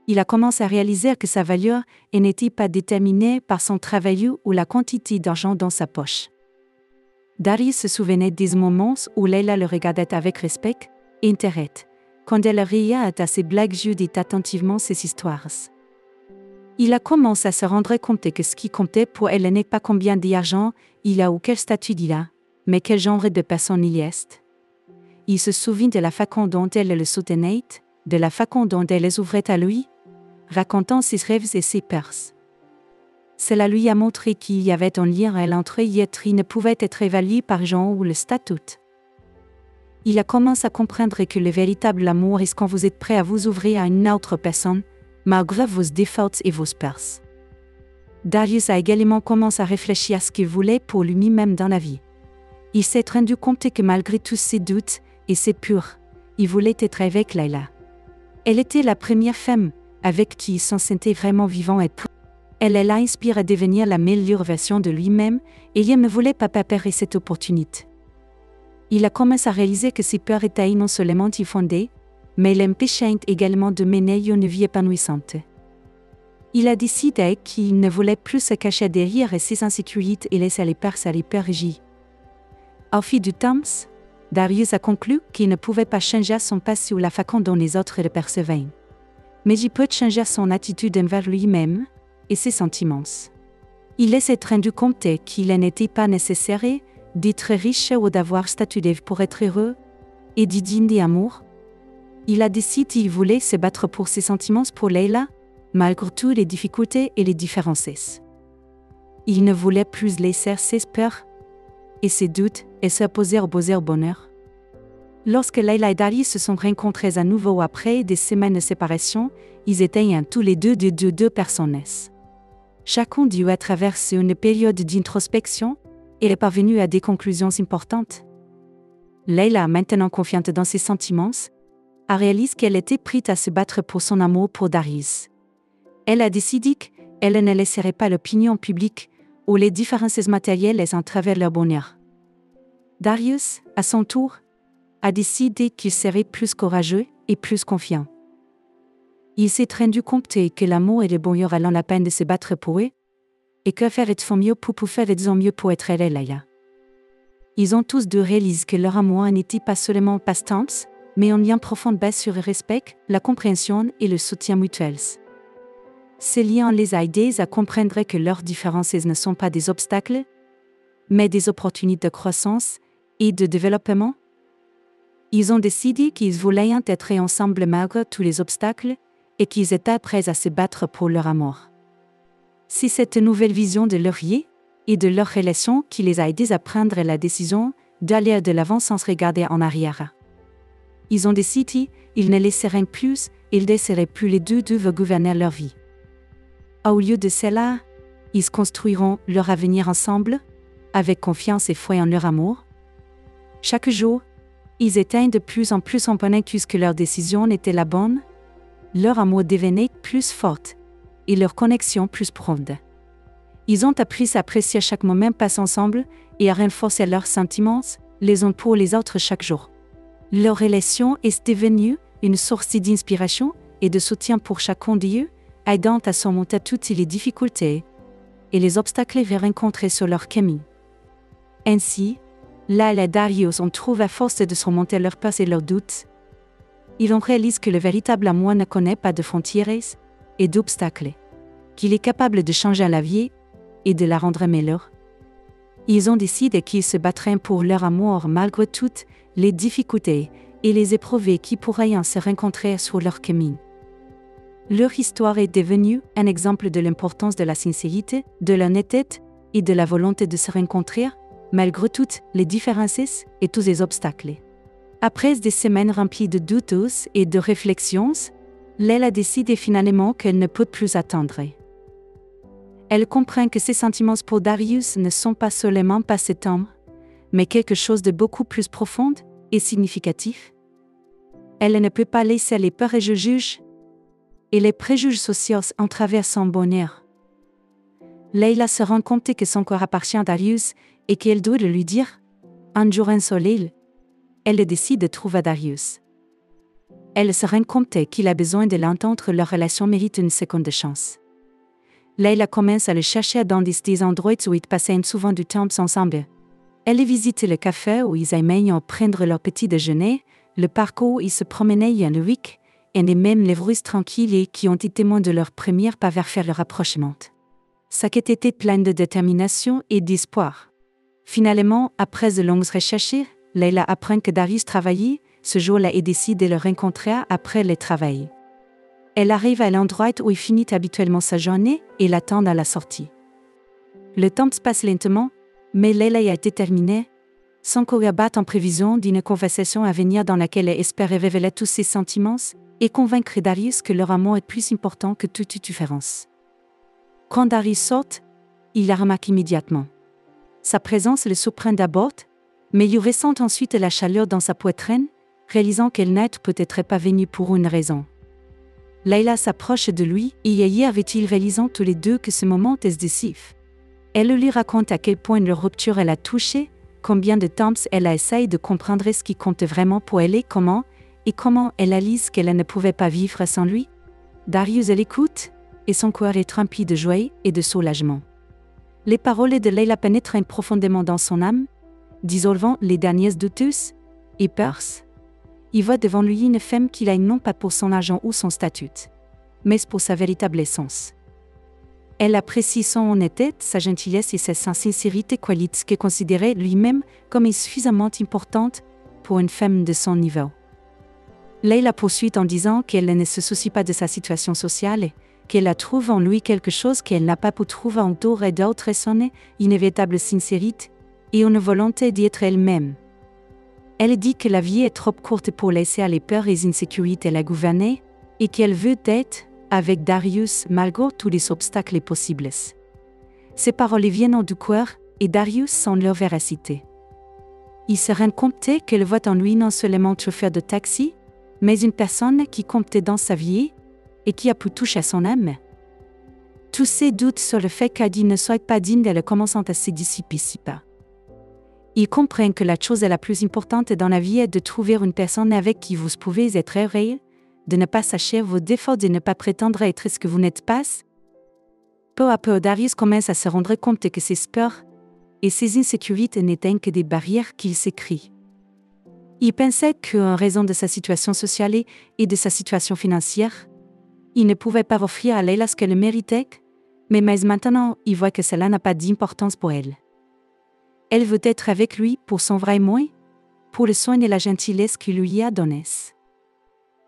Il a commencé à réaliser que sa valeur n'était pas déterminée par son travail ou la quantité d'argent dans sa poche. Darius se souvenait des moments où Layla le regardait avec respect et intérêt, quand elle riait à ses blagues et attentivement ses histoires. Il a commencé à se rendre compte que ce qui comptait pour elle n'est pas combien d'argent il a ou quel statut il a, mais quel genre de personne il est. Il se souvient de la façon dont elle le soutenait, de la façon dont elle les ouvrait à lui, racontant ses rêves et ses peurs. Cela lui a montré qu'il y avait un lien réel entre eux qui ne pouvait être évalué par l'argent ou le statut. Il a commencé à comprendre que le véritable amour est quand vous êtes prêt à vous ouvrir à une autre personne, malgré vos défauts et vos peurs. Darius a également commencé à réfléchir à ce qu'il voulait pour lui-même dans la vie. Il s'est rendu compte que malgré tous ses doutes et ses peurs, il voulait être avec Layla. Elle était la première femme avec qui il se sentait vraiment vivant et pur. Elle l'a inspiré à devenir la meilleure version de lui-même et il ne voulait pas perdre cette opportunité. Il a commencé à réaliser que ses peurs étaient non seulement infondées, mais l'empêchaient également de mener une vie épanouissante. Il a décidé qu'il ne voulait plus se cacher derrière ses insécurités et laisser les peurs à les purger. Au fil du temps, Darius a conclu qu'il ne pouvait pas changer son passé ou la façon dont les autres le percevaient. Mais il peut changer son attitude envers lui-même et ses sentiments. Il s'est rendu compte qu'il n'était pas nécessaire d'être riche ou d'avoir statut pour être heureux et digne d'amour. Il a décidé qu'il voulait se battre pour ses sentiments pour Layla, malgré toutes les difficultés et les différences. Il ne voulait plus laisser ses peurs et ses doutes et s'opposer au bonheur. Lorsque Layla et Darius se sont rencontrés à nouveau après des semaines de séparation, ils étaient tous les deux deux personnes. Chacun dut traverser une période d'introspection et est parvenu à des conclusions importantes. Leila, maintenant confiante dans ses sentiments, a réalisé qu'elle était prête à se battre pour son amour pour Darius. Elle a décidé qu'elle ne laisserait pas l'opinion publique ou les différences matérielles entraver leur bonheur. Darius, à son tour, a décidé qu'il serait plus courageux et plus confiant. Il s'est rendu compte que l'amour et le bonheur allaient la peine de se battre pour eux, et que faire être mieux pour faire être mieux pour être Leila. Ils ont tous deux réalisé que leur amour n'était pas seulement passe-temps, mais un lien profond basé sur le respect, la compréhension et le soutien mutuel. Ces liens les a aidés à comprendre que leurs différences ne sont pas des obstacles, mais des opportunités de croissance et de développement. Ils ont décidé qu'ils voulaient être ensemble malgré tous les obstacles et qu'ils étaient prêts à se battre pour leur amour. C'est cette nouvelle vision de leur vie et de leur relation qui les a aidés à prendre la décision d'aller de l'avant sans regarder en arrière. Ils ont décidé, ils ne laisseraient plus, ils laisseraient plus les deux gouverner leur vie. Au lieu de cela, ils construiront leur avenir ensemble, avec confiance et foi en leur amour. Chaque jour, ils étaient de plus en plus convaincus que leur décision était la bonne, leur amour devenait plus fort et leur connexion plus profonde. Ils ont appris à apprécier chaque moment passé ensemble et à renforcer leurs sentiments, les uns pour les autres chaque jour. Leur relation est devenue une source d'inspiration et de soutien pour chacun d'eux, aidant à surmonter toutes les difficultés et les obstacles qu'ils rencontrent sur leur chemin. Ainsi, Leila et Darius ont trouvé à force de surmonter leurs peurs et leurs doutes. Ils ont réalisé que le véritable amour ne connaît pas de frontières et d'obstacles, qu'il est capable de changer la vie et de la rendre meilleure. Ils ont décidé qu'ils se battraient pour leur amour malgré toutes les difficultés et les épreuves qui pourraient se rencontrer sur leur chemin. Leur histoire est devenue un exemple de l'importance de la sincérité, de l'honnêteté et de la volonté de se rencontrer, malgré toutes les différences et tous les obstacles. Après des semaines remplies de doutes et de réflexions, Leila a décidé finalement qu'elle ne peut plus attendre. Elle comprend que ses sentiments pour Darius ne sont pas seulement passé-temps, mais quelque chose de beaucoup plus profond et significatif. Elle ne peut pas laisser les peurs et juges et les préjugés sociaux entraver son bonheur. Leila se rend compte que son corps appartient à Darius et qu'elle doit le lui dire. Un jour ensoleillé, elle décide de trouver Darius. Elle se rend compte qu'il a besoin de l'entendre, leur relation mérite une seconde chance. Leila commence à le chercher dans des endroits où ils passaient souvent du temps ensemble. Elle visite le café où ils aimaient prendre leur petit déjeuner, le parc où ils se promenaient le week, et même les rues tranquilles qui ont été témoins de leur première pas vers faire le rapprochement. Sa quête était pleine de détermination et d'espoir. Finalement, après de longues recherches, Leila apprend que Darius travaillait ce jour-là et décide de le rencontrer après le travail. Elle arrive à l'endroit où il finit habituellement sa journée et l'attend à la sortie. Le temps se passe lentement, mais Leila est déterminée, son cœur bat en prévision d'une conversation à venir dans laquelle elle espère révéler tous ses sentiments et convaincre Darius que leur amour est plus important que toute différence. Quand Darius sort, il la remarque immédiatement. Sa présence le surprend d'abord, mais il ressent ensuite la chaleur dans sa poitrine, réalisant qu'elle n'est peut-être pas venue pour une raison. Leila s'approche de lui et hier avait-il réalisé tous les deux que ce moment est décisif. Elle lui raconte à quel point leur rupture elle a touché, combien de temps elle a essayé de comprendre ce qui compte vraiment pour elle et comment elle réalise qu'elle ne pouvait pas vivre sans lui. Darius l'écoute, et son cœur est rempli de joie et de soulagement. Les paroles de Leila pénètrent profondément dans son âme, dissolvant les derniers doutes et peurs. Il voit devant lui une femme qu'il aime non pas pour son argent ou son statut, mais pour sa véritable essence. Elle apprécie son honnêteté, sa gentillesse et sa sincérité, qualités qu'il considérait lui-même comme suffisamment importantes pour une femme de son niveau. Leila poursuit en disant qu'elle ne se soucie pas de sa situation sociale, qu'elle trouve en lui quelque chose qu'elle n'a pas pu trouver en d'autres personnes, une véritable sincérité et une volonté d'être elle-même. Elle dit que la vie est trop courte pour laisser les peurs et les insécurités la gouverner, et qu'elle veut être avec Darius malgré tous les obstacles possibles. Ces paroles viennent du cœur, et Darius sent leur véracité. Ils se rendent compte que le voit en lui non seulement chauffeur de taxi, mais une personne qui compte dans sa vie et qui a pu toucher à son âme. Tous ces doutes sur le fait qu'Adi ne soit pas digne de le commencent à se dissiper. Ils comprennent que la chose la plus importante dans la vie est de trouver une personne avec qui vous pouvez être heureux, de ne pas sacher vos défauts, de ne pas prétendre être ce que vous n'êtes pas. Peu à peu, Darius commence à se rendre compte que ses peurs et ses insécurités n'étaient que des barrières qu'il s'écrit. Il pensait qu'en raison de sa situation sociale et de sa situation financière, il ne pouvait pas offrir à Leila ce qu'elle méritait, mais maintenant, il voit que cela n'a pas d'importance pour elle. Elle veut être avec lui pour son vrai moi, pour le soin et la gentillesse qu'il lui a donnés.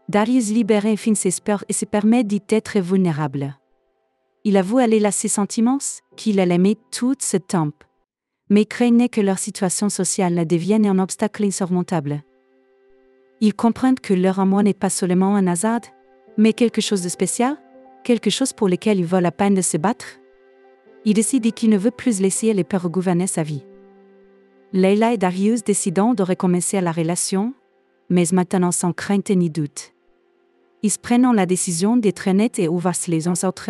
Darius libère enfin ses peurs et se permet d'être vulnérable. Il avoue à Leila ses sentiments, qu'il l'aimait tout ce temps, mais craignait que leur situation sociale devienne un obstacle insurmontable. Ils comprennent que leur amour n'est pas seulement un hasard, mais quelque chose de spécial, quelque chose pour lequel il vaut la peine de se battre. Il décide qu'il ne veut plus laisser les peurs gouverner sa vie. Leila et Darius décident de recommencer la relation, mais maintenant sans crainte ni doute. Ils prennent la décision d'être honnêtes et ouverts les uns aux autres,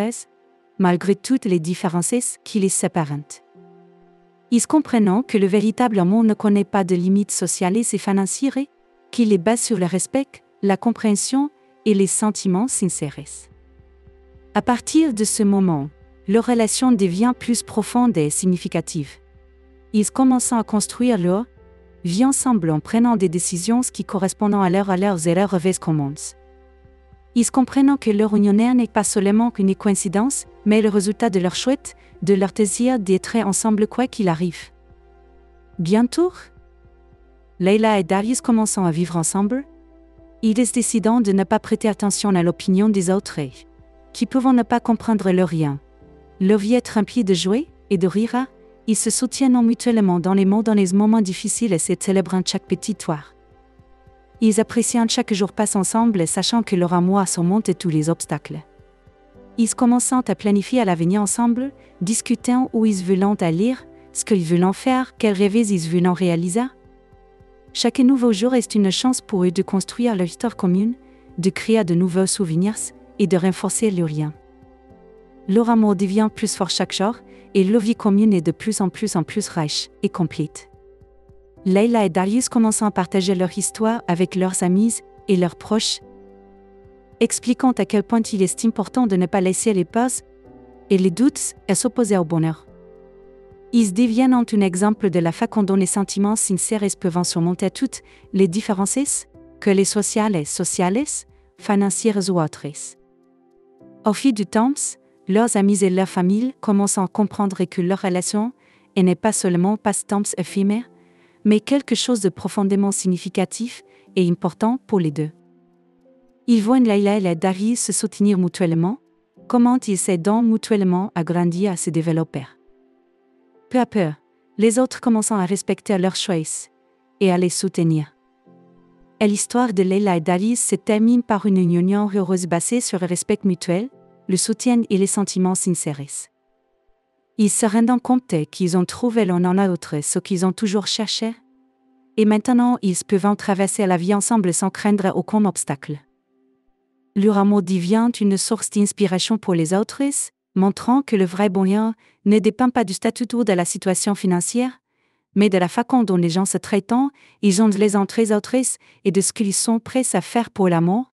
malgré toutes les différences qui les séparent. Ils comprennent que le véritable amour ne connaît pas de limites sociales et financières, qu'il est basé sur le respect, la compréhension et les sentiments sincères. À partir de ce moment, leur relation devient plus profonde et significative. Ils commencent à construire leur vie ensemble en prenant des décisions qui correspondent à leurs erreurs communes. Ils comprennent que leur union n'est pas seulement une coïncidence, mais le résultat de leur choix, de leur désir d'être ensemble quoi qu'il arrive. Bientôt, Leila et Darius commencent à vivre ensemble. Ils décident de ne pas prêter attention à l'opinion des autres, qui peuvent ne pas comprendre leur rien. Leur vie est remplie de joie et de rire. Ils se soutiennent mutuellement dans les moments difficiles et se célèbrent chaque petite victoire. Ils apprécient chaque jour passé ensemble, sachant que leur amour surmonte tous les obstacles. Ils commencent à planifier l'avenir ensemble, discutant où ils veulent aller, ce qu'ils veulent faire, quels rêves ils veulent réaliser. Chaque nouveau jour est une chance pour eux de construire leur histoire commune, de créer de nouveaux souvenirs et de renforcer leurs liens. Leur amour devient plus fort chaque jour, et leur vie commune est de plus en plus riche et complète. Leila et Darius commencent à partager leur histoire avec leurs amis et leurs proches, expliquant à quel point il est important de ne pas laisser les peurs et les doutes s'opposer au bonheur. Ils deviennent un exemple de la façon dont les sentiments sincères peuvent surmonter toutes les différences, que les sociales, financières ou autres. Au fil du temps, leurs amis et leur famille commencent à comprendre que leur relation n'est pas seulement passe-temps éphémère, mais quelque chose de profondément significatif et important pour les deux. Ils voient Leila et Darius se soutenir mutuellement, comment ils s'aident mutuellement à grandir et à se développer. Peu à peu, les autres commencent à respecter leurs choix et à les soutenir. Et l'histoire de Leila et Darius se termine par une union heureuse basée sur le respect mutuel, le soutien et les sentiments sincères. Ils se rendent compte qu'ils ont trouvé l'un en l'autre ce qu'ils ont toujours cherché, et maintenant ils peuvent traverser la vie ensemble sans craindre aucun obstacle. Leur amour devient une source d'inspiration pour les autres, montrant que le vrai bonheur ne dépend pas du statut ou de la situation financière, mais de la façon dont les gens se traitent, ils ont les uns les autres et de ce qu'ils sont prêts à faire pour l'amour,